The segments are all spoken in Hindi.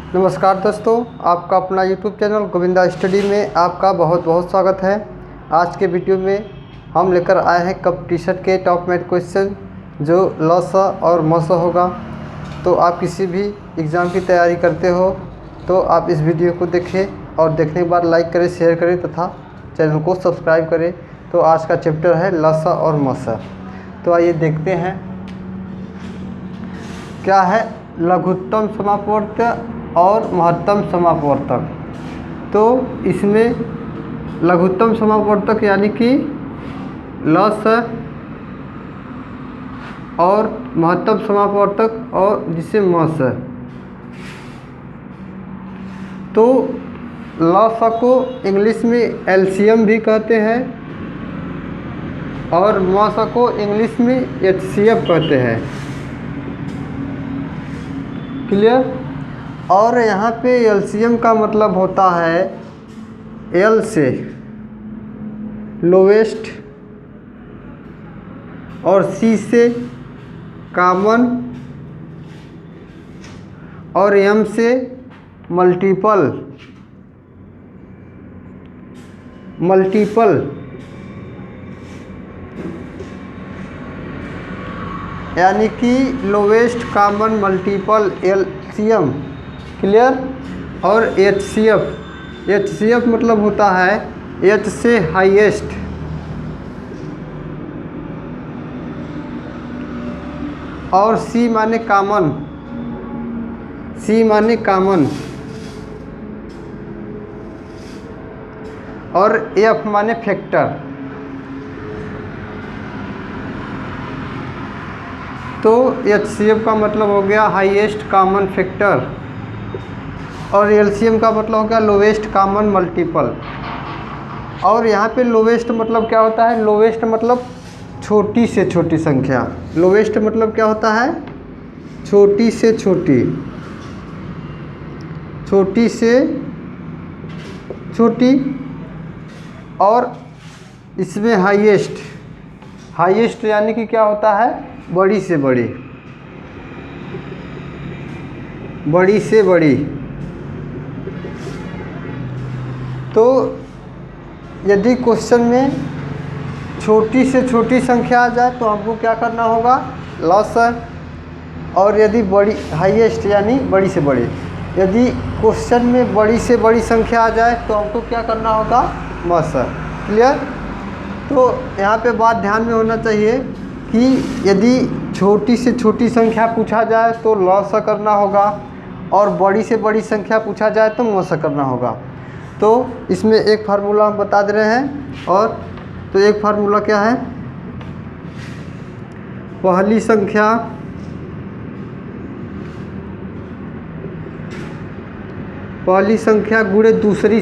नमस्कार दोस्तों, आपका अपना यूट्यूब चैनल गोविंदा स्टडी में आपका बहुत बहुत स्वागत है। आज के वीडियो में हम लेकर आए हैं कंपटीशन के टॉप मैथ क्वेश्चन जो ल स और म स होगा। तो आप किसी भी एग्ज़ाम की तैयारी करते हो तो आप इस वीडियो को देखें और देखने के बाद लाइक करें, शेयर करें तथा चैनल को सब्सक्राइब करें। तो आज का चैप्टर है ल स और म स। तो आइए देखते हैं क्या है लघुत्तम समापवर्तक और महत्तम समापवर्तक। तो इसमें लघुत्तम समापवर्तक यानी कि ल स और महत्तम समापवर्तक और जिसे म स। तो ल स को इंग्लिश में एलसीएम भी कहते हैं और म स को इंग्लिश में एचसीएफ कहते हैं। क्लियर। और यहाँ पे एलसीएम का मतलब होता है एल से लोवेस्ट और सी से कॉमन और एम से मल्टीपल यानी कि lowest common multiple LCM. Clear. और एचसीएफ मतलब होता है एच से हाईएस्ट और सी माने कॉमन और एफ माने फैक्टर। तो एचसीएफ का मतलब हो गया हाईएस्ट कॉमन फैक्टर और एलसीएम का मतलब हो गया लोवेस्ट कॉमन मल्टीपल। और यहाँ पे लोवेस्ट मतलब क्या होता है? लोवेस्ट मतलब छोटी से छोटी संख्या। लोवेस्ट मतलब क्या होता है? छोटी से छोटी। और इसमें हाईएस्ट यानी कि क्या होता है? बड़ी से बड़ी। तो यदि क्वेश्चन में छोटी से छोटी संख्या आ जाए तो हमको क्या करना होगा? ल स। और यदि हाईएस्ट यानी बड़ी से बड़ी। यदि क्वेश्चन में बड़ी से बड़ी संख्या आ जाए तो हमको क्या करना होगा? म स। क्लियर। तो यहाँ पे बात ध्यान में होना चाहिए कि यदि छोटी से छोटी संख्या पूछा जाए तो ल स करना होगा और बड़ी से बड़ी संख्या पूछा जाए तो म स करना होगा। तो इसमें एक फार्मूला हम बता दे रहे हैं। और तो एक फार्मूला क्या है? पहली संख्या गुणे दूसरी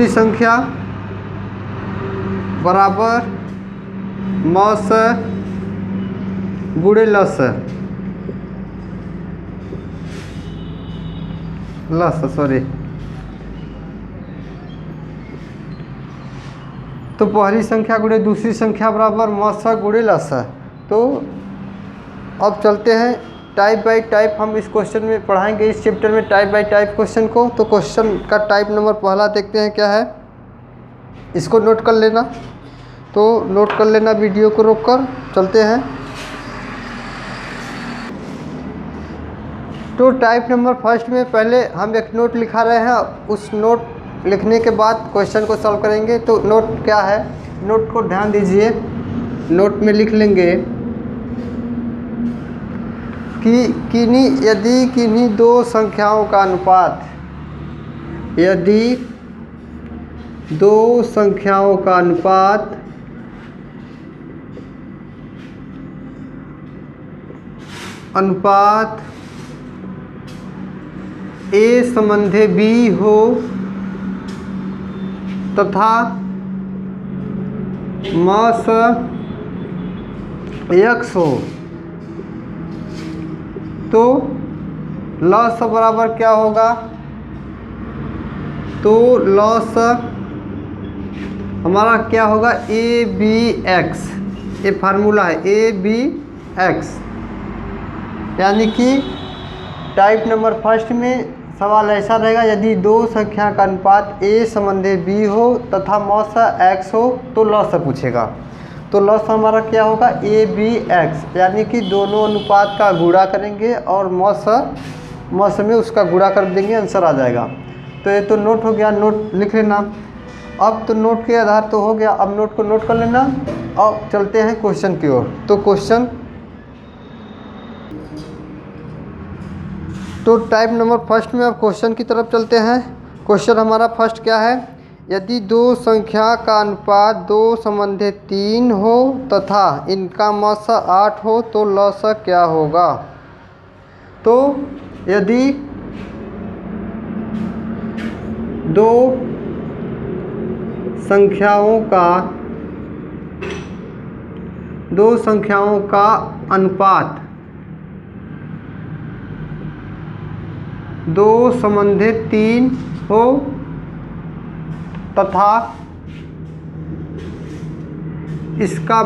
संख्या बराबर म स गुणे ल स। तो पहली संख्या गुणे दूसरी संख्या बराबर म स गुणे ल स। तो अब चलते हैं टाइप बाय टाइप। हम इस क्वेश्चन में पढ़ाएंगे इस चैप्टर में टाइप बाय टाइप क्वेश्चन को। तो क्वेश्चन का टाइप नंबर पहला देखते हैं क्या है, इसको नोट कर लेना। तो नोट कर लेना, वीडियो को रोककर चलते हैं। तो टाइप नंबर फर्स्ट में पहले हम एक नोट लिखा रहे हैं, उस नोट लिखने के बाद क्वेश्चन को सॉल्व करेंगे। तो नोट क्या है? नोट को ध्यान दीजिए। नोट में लिख लेंगे कि यदि किन्हीं दो संख्याओं का अनुपात, अनुपात A संबंधे B हो तथा म स x हो तो ल स बराबर क्या होगा? तो ल स हमारा क्या होगा? AB x। ये फार्मूला है AB x। यानी कि टाइप नंबर फर्स्ट में सवाल ऐसा रहेगा, यदि दो संख्या का अनुपात a संबंधी b हो तथा मौसा x हो तो लॉस पूछेगा। तो लॉस हमारा क्या होगा, a b x, यानी कि दोनों अनुपात का गुणा करेंगे और मौस में उसका गुणा कर देंगे, आंसर आ जाएगा। तो ये तो नोट हो गया, नोट लिख लेना। अब तो नोट के आधार तो हो गया, अब नोट को नोट कर लेना। अब चलते हैं क्वेश्चन की ओर। तो क्वेश्चन तो टाइप नंबर फर्स्ट में अब क्वेश्चन की तरफ चलते हैं। क्वेश्चन हमारा फर्स्ट क्या है, यदि दो संख्या का अनुपात 2 संबंधी 3 हो तथा इनका मौसा 8 हो तो लॉसा क्या होगा। तो यदि दो संख्याओं का अनुपात 2 संबंधी 3 हो तथा इसका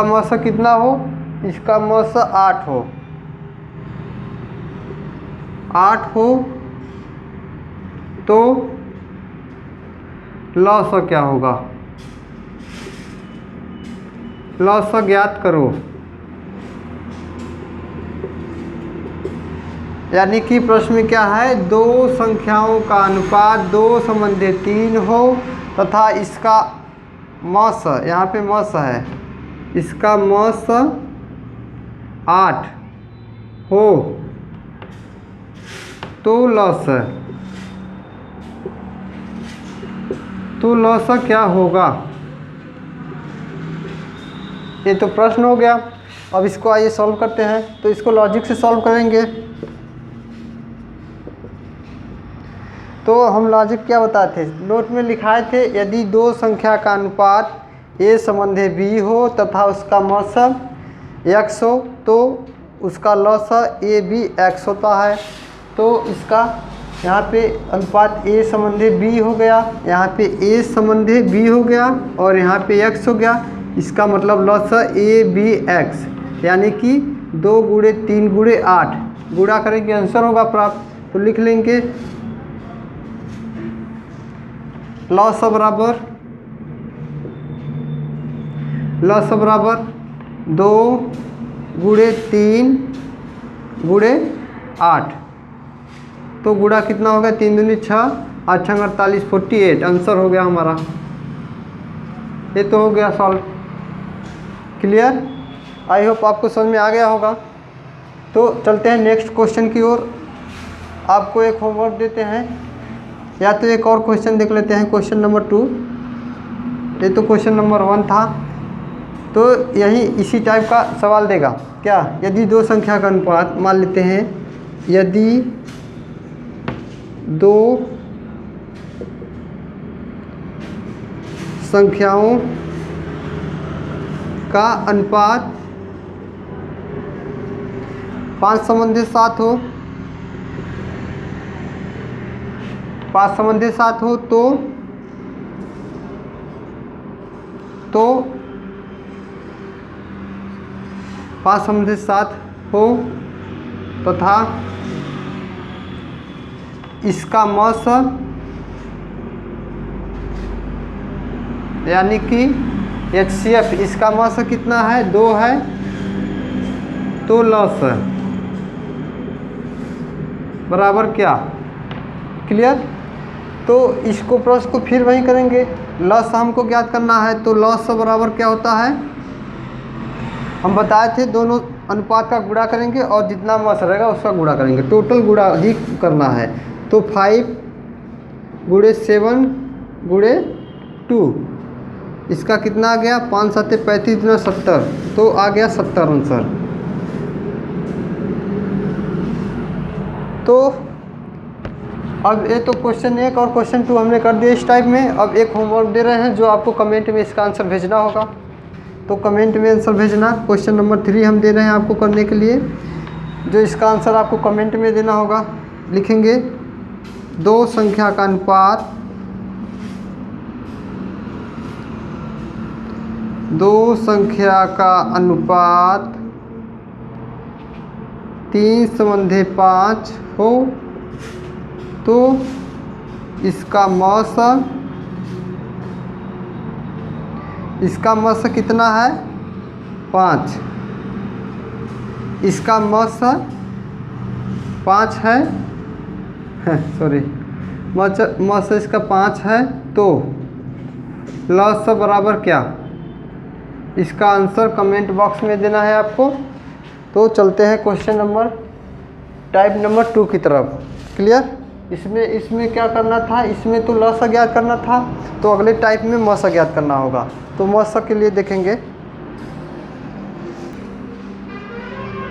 मौसा कितना हो, इसका मौसा 8 हो, 8 हो तो लॉसा क्या होगा, लॉसा ज्ञात करो। यानी कि प्रश्न में क्या है, दो संख्याओं का अनुपात 2 संबंधी 3 हो तथा इसका मौसा, यहाँ पे मौसा है, इसका मौसा 8 हो तो लॉसा क्या होगा। ये तो प्रश्न हो गया। अब इसको आइए सॉल्व करते हैं। तो इसको लॉजिक से सॉल्व करेंगे। तो हम लॉजिक क्या बताए थे, नोट में लिखाए थे, यदि दो संख्या का अनुपात a संबंधी b हो तथा उसका मौसा x हो तो उसका लॉसा a b x होता है। तो इसका यहाँ पे अनुपात a संबंधी b हो गया, यहाँ पे a संबंधी b हो गया और यहाँ पे x हो गया। इसका मतलब लॉसा a b x, यानी कि 2 गुणे 3 गुणे 8 गुणा करेंगे, आंसर होगा प्राप्त। तो लिख लेंगे लॉसा बराबर 2 गुणे 3 गुणे 8। तो गुणा कितना होगा, 3 दूनी 6, 8 छंग 48, 48 आंसर हो गया हमारा। ये तो हो गया सॉल्व। क्लियर, आई होप आपको समझ में आ गया होगा। तो चलते हैं नेक्स्ट क्वेश्चन की ओर। आपको एक होमवर्क देते हैं, या तो एक और क्वेश्चन देख लेते हैं, क्वेश्चन नंबर 2। ये तो क्वेश्चन नंबर 1 था, तो यही इसी टाइप का सवाल देगा। क्या, यदि दो संख्या का अनुपात, मान लेते हैं यदि दो संख्याओं का अनुपात 5 संबंधी 7 हो, 5 संबंधी 7 हो तो 5 संबंधी 7 हो तथा इसका मौसा, यानी कि HCF, इसका मौसा कितना है, 2 है तो लॉस बराबर क्या। क्लियर। तो इसको प्रश्न को फिर वही करेंगे, लॉस हमको ज्ञात करना है। तो लॉस बराबर क्या होता है, हम बताए थे दोनों अनुपात का गुणा करेंगे और जितना मौसा रहेगा उसका गुणा करेंगे, टोटल गुणा ही करना है। तो 5 गुणे 7 गुणे 2, इसका कितना आ गया, 5 7 35 गुना 70, तो आ गया 70 आंसर। तो अब ये तो क्वेश्चन 1 और क्वेश्चन 2 हमने कर दिया इस टाइप में। अब एक होमवर्क दे रहे हैं जो आपको कमेंट में इसका आंसर भेजना होगा। तो कमेंट में आंसर भेजना। क्वेश्चन नंबर 3 हम दे रहे हैं आपको करने के लिए, जो इसका आंसर आपको कमेंट में देना होगा। लिखेंगे दो संख्या का अनुपात दो संख्या का अनुपात 3/5 हो तो इसका मस कितना है 5। इसका मस 5 है सॉरी मस इसका 5 है तो लॉस बराबर क्या। इसका आंसर कमेंट बॉक्स में देना है आपको। तो चलते हैं क्वेश्चन नंबर टाइप नंबर 2 की तरफ। क्लियर। इसमें क्या करना था, इसमें तो लॉस ज्ञात करना था, तो अगले टाइप में मस ज्ञात करना होगा। तो मस के लिए देखेंगे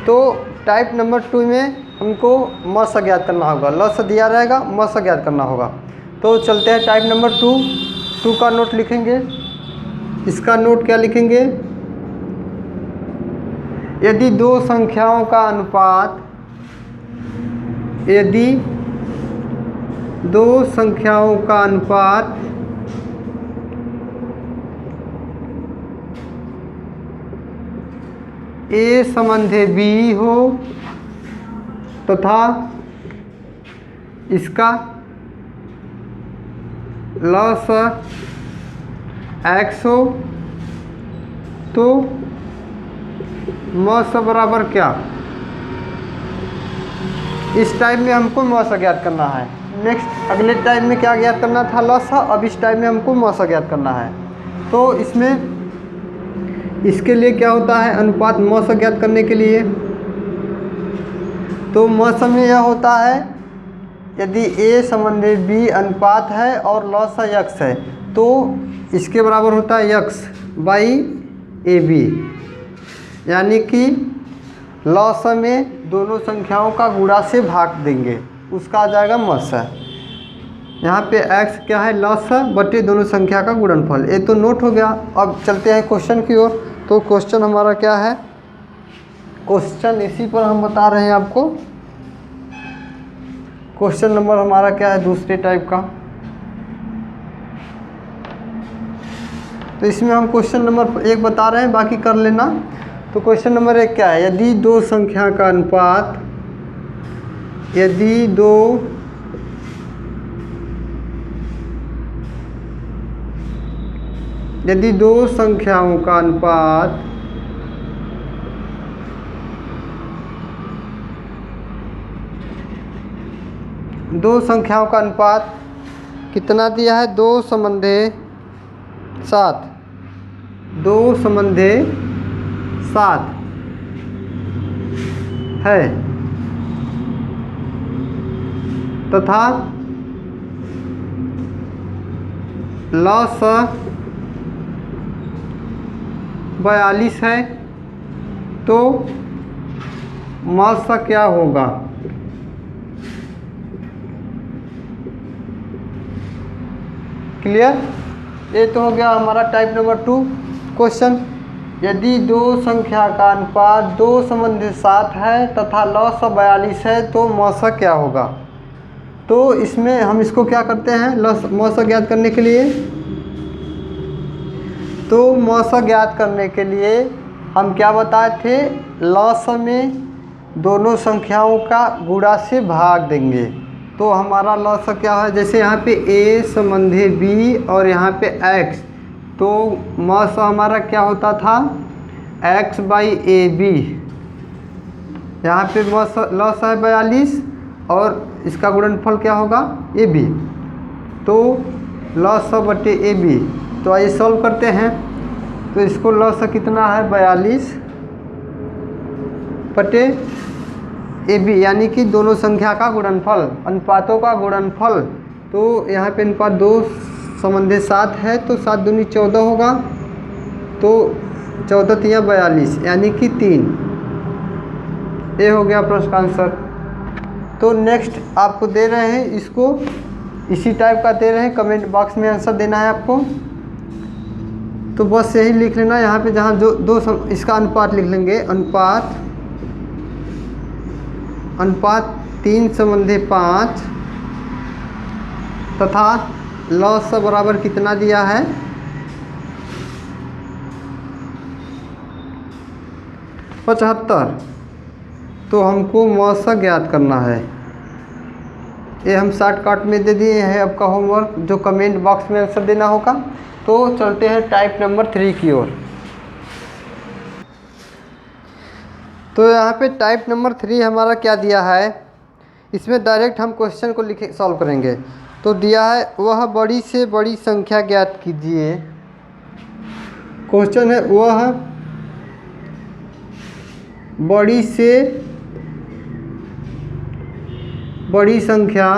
तो टाइप नंबर 2 में हमको मस ज्ञात करना होगा। लॉस दिया रहेगा, मस ज्ञात करना होगा। तो चलते हैं टाइप नंबर 2 का नोट लिखेंगे। इसका नोट क्या लिखेंगे, यदि दो संख्याओं का अनुपात A संबंधी B हो तथा इसका लॉस x हो तो मस बराबर क्या। इस टाइप में हमको मस ज्ञात करना है। नेक्स्ट अगले टाइप में क्या ज्ञात करना था, लॉस। अब इस टाइप में हमको मस ज्ञात करना है। तो इसके लिए क्या होता है, अनुपात मस ज्ञात करने के लिए तो मस में यह होता है यदि A संबंधी B अनुपात है और लॉस x है तो इसके बराबर होता है x/AB, यानी कि लॉस में दोनों संख्याओं का गुणा से भाग देंगे, उसका आ जाएगा मस। यहाँ पे x क्या है, लॉस बटे दोनों संख्या का गुणनफल। ये तो नोट हो गया। अब चलते हैं क्वेश्चन की ओर। तो क्वेश्चन हमारा क्या है, क्वेश्चन इसी पर हम बता रहे हैं आपको। क्वेश्चन नंबर हमारा क्या है, दूसरे टाइप का। तो इसमें हम क्वेश्चन नंबर 1 बता रहे हैं, बाकी कर लेना। तो क्वेश्चन नंबर 1 क्या है, यदि दो संख्या का अनुपात यदि दो संख्याओं का अनुपात कितना दिया है, 2/7 है तथा लॉस 42 है तो मस क्या होगा। क्लियर। ये तो हो गया हमारा टाइप नंबर 2 क्वेश्चन। यदि दो संख्या का अनुपात 2/7 है तथा लॉस 42 है तो मस क्या होगा। तो इसमें हम इसको क्या करते हैं, मस ज्ञात करने के लिए, तो मस ज्ञात करने के लिए हम क्या बताए थे, लॉस में दोनों संख्याओं का गुणा से भाग देंगे। तो हमारा लॉस क्या है, जैसे यहाँ पे A संबंधी B और यहाँ पे x, तो मस हमारा क्या होता था x/AB। यहाँ पे लॉस है 42 और इसका गुणनफल क्या होगा AB, तो लॉस बटे AB। तो आइए सॉल्व करते हैं। तो इसको लॉस कितना है 42 बटे AB, यानी कि दोनों संख्या का गुणनफल, अनुपातों का गुणनफल। तो यहाँ पे अनुपात 2/7 है तो 7 दूनी 14 होगा, तो 14×3 42, यानी कि 3। ये हो गया प्रश्न का आंसर। तो नेक्स्ट आपको दे रहे हैं, इसको इसी टाइप का दे रहे हैं, कमेंट बॉक्स में आंसर देना है आपको। तो बस यही लिख लेना, यहाँ पे जहाँ जो इसका अनुपात लिख लेंगे, अनुपात 3/5 तथा लॉस बराबर कितना दिया है 75, तो हमको मौसा ज्ञात करना है। ये हम शॉर्टकट में दे दिए हैं आपका होमवर्क, जो कमेंट बॉक्स में आंसर देना होगा। तो चलते हैं टाइप नंबर 3 की ओर। तो यहाँ पे टाइप नंबर 3 हमारा क्या दिया है, इसमें डायरेक्ट हम क्वेश्चन को लिखे सॉल्व करेंगे। तो दिया है वह बड़ी से बड़ी संख्या ज्ञात कीजिए। क्वेश्चन है वह बड़ी से बड़ी संख्या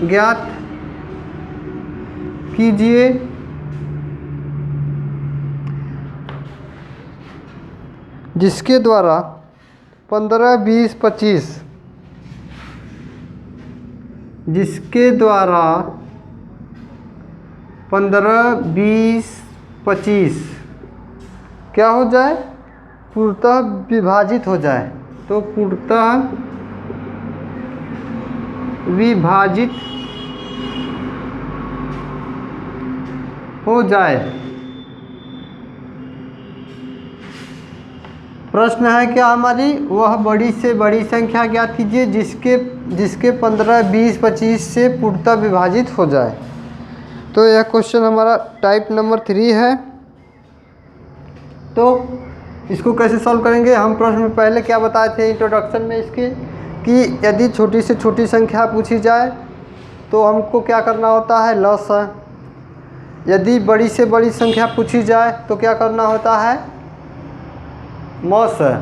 ज्ञात कीजिए जिसके द्वारा 15, 20, 25 जिसके द्वारा 15, 20, 25 क्या हो जाए, पूर्णतः विभाजित हो जाए। तो पूर्णतः विभाजित हो जाए। प्रश्न है क्या हमारी, वह बड़ी से बड़ी संख्या ज्ञात कीजिए जिसके 15, 20, 25 से पूर्णतः विभाजित हो जाए। तो यह क्वेश्चन हमारा टाइप नंबर 3 है। तो इसको कैसे सॉल्व करेंगे, हम प्रश्न में पहले क्या बताए थे इंट्रोडक्शन में इसके, कि यदि छोटी से छोटी संख्या पूछी जाए तो हमको क्या करना होता है, लॉस है। यदि बड़ी से बड़ी संख्या पूछी जाए तो क्या करना होता है, मॉस है।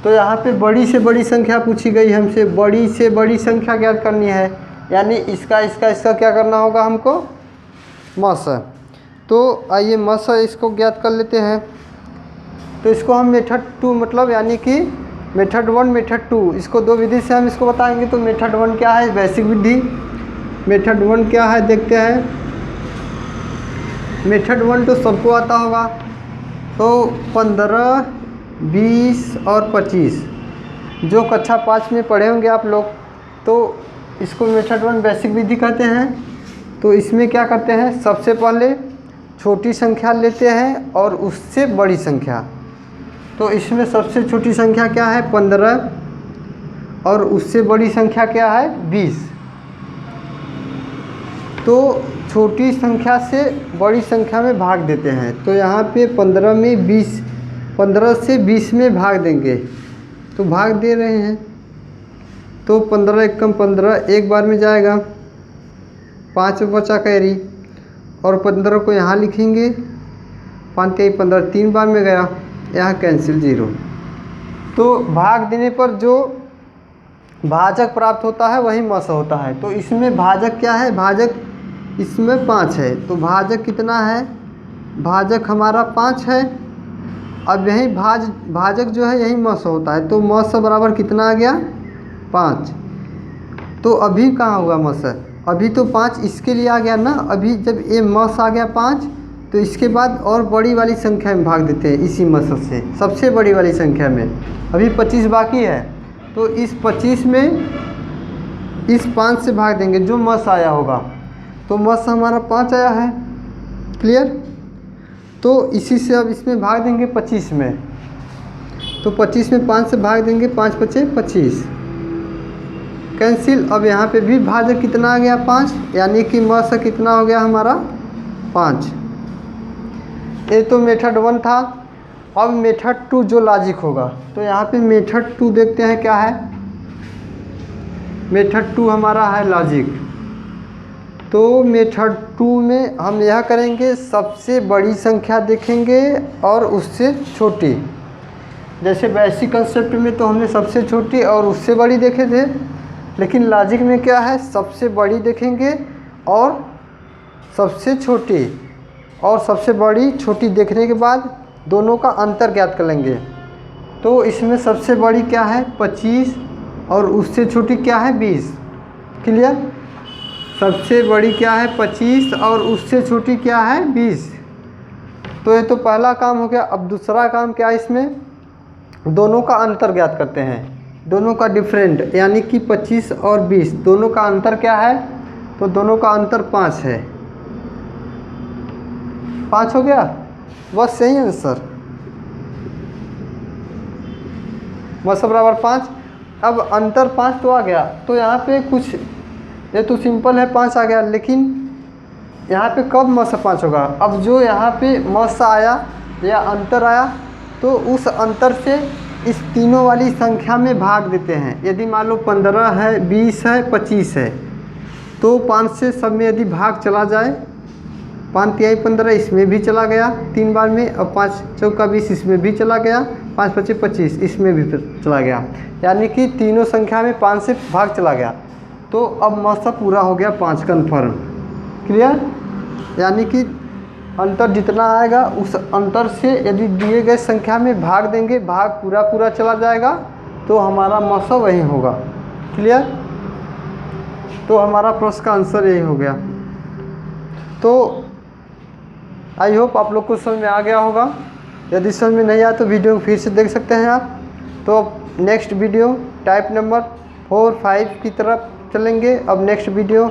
तो यहाँ पे बड़ी से बड़ी संख्या पूछी गई हमसे, बड़ी से बड़ी संख्या ज्ञात करनी है, यानी इसका क्या करना होगा हमको, मॉस है। तो आइए मॉस है इसको ज्ञात कर लेते हैं। तो इसको हम मेथड 2 मतलब यानी कि मेथड 1 मेथड 2, इसको दो विधि से हम इसको बताएंगे। तो मेथड 1 क्या है, बेसिक विधि। मेथड 1 क्या है देखते हैं। मेथड 1 तो सबको आता होगा। तो 15, 20 और 25 जो कक्षा 5 में पढ़े होंगे आप लोग, तो इसको मेथड 1 बेसिक विधि कहते हैं। तो इसमें क्या करते हैं, सबसे पहले छोटी संख्या लेते हैं और उससे बड़ी संख्या। तो इसमें सबसे छोटी संख्या क्या है, 15, और उससे बड़ी संख्या क्या है, 20। तो छोटी संख्या से बड़ी संख्या में भाग देते हैं। तो यहाँ पे 15 में 20, 15 से 20 में भाग देंगे, तो भाग दे रहे हैं। तो 15 एकम 15 एक बार में जाएगा, 5 बचा कैरी, और 15 को यहाँ लिखेंगे, 5 3 15 3 बार में गया, यहाँ कैंसिल 0। तो भाग देने पर जो भाजक प्राप्त होता है वही मस होता है। तो इसमें भाजक क्या है, भाजक इसमें 5 है। तो भाजक कितना है, भाजक हमारा 5 है। अब यही भाजक जो है यही मस होता है। तो मस बराबर कितना आ गया, 5। तो अभी कहाँ होगा मस, अभी तो 5 इसके लिए आ गया ना। अभी जब ये मस आ गया 5, तो इसके बाद और बड़ी वाली संख्या में भाग देते हैं इसी मस से, सबसे बड़ी वाली संख्या में। अभी 25 बाकी है, तो इस 25 में इस 5 से भाग देंगे जो मस आया होगा। तो मस हमारा 5 आया है, क्लियर। तो इसी से अब इसमें भाग देंगे 25 में। तो 25 में 5 से भाग देंगे, 5 बचे 25, कैंसिल। अब यहाँ पे भी भाजक कितना आ गया, 5, यानी कि मस कितना हो गया हमारा, 5। ये तो मेथड 1 था। अब मेथड 2 जो लॉजिक होगा, तो यहाँ पे मेथड 2 देखते हैं क्या है। मेथड 2 हमारा है लॉजिक। तो मेथड 2 में हम यह करेंगे, सबसे बड़ी संख्या देखेंगे और उससे छोटी। जैसे बेसिक कंसेप्ट में तो हमने सबसे छोटी और उससे बड़ी देखे थे, लेकिन लॉजिक में क्या है, सबसे बड़ी देखेंगे और सबसे छोटी, और सबसे बड़ी छोटी देखने के बाद दोनों का अंतर ज्ञात कर लेंगे। तो इसमें सबसे बड़ी क्या है, 25, और उससे छोटी क्या है, 20। क्लियर। सबसे बड़ी क्या है, 25, और उससे छोटी क्या है, 20। तो ये तो पहला काम हो गया। अब दूसरा काम क्या है, इसमें दोनों का अंतर ज्ञात करते हैं, दोनों का डिफरेंट, यानी कि 25 और 20 दोनों का अंतर क्या है। तो दोनों का अंतर 5 है। 5 हो गया, बस सही आंसर। मौसा बराबर 5। अब अंतर 5 तो आ गया, तो यहाँ पे कुछ, ये तो सिंपल है 5 आ गया, लेकिन यहाँ पे कब मौसा 5 होगा? अब जो यहाँ पे मौसा आया या अंतर आया, तो उस अंतर से इस तीनों वाली संख्या में भाग देते हैं। यदि मान लो 15 है, 20 है, 25 है, तो 5 से सब में यदि भाग चला जाए, 5 तिहाई 15 इसमें भी चला गया 3 बार में, और 5 चौका 20 इसमें भी चला गया, 5 पच्चीस 25 इसमें भी चला गया, यानी कि तीनों संख्या में 5 से भाग चला गया। तो अब मौसा पूरा हो गया 5 कन्फर्म। क्लियर? यानी कि अंतर जितना आएगा उस अंतर से यदि दिए गए संख्या में भाग देंगे, भाग पूरा पूरा चला जाएगा, तो हमारा मौसा वही होगा। क्लियर? तो हमारा प्रश्न का आंसर यही हो गया। तो आई होप आप लोग को समझ में आ गया होगा। यदि समझ में नहीं आया तो वीडियो को फिर से देख सकते हैं आप। तो नेक्स्ट वीडियो टाइप नंबर 4, 5 की तरफ चलेंगे। अब नेक्स्ट वीडियो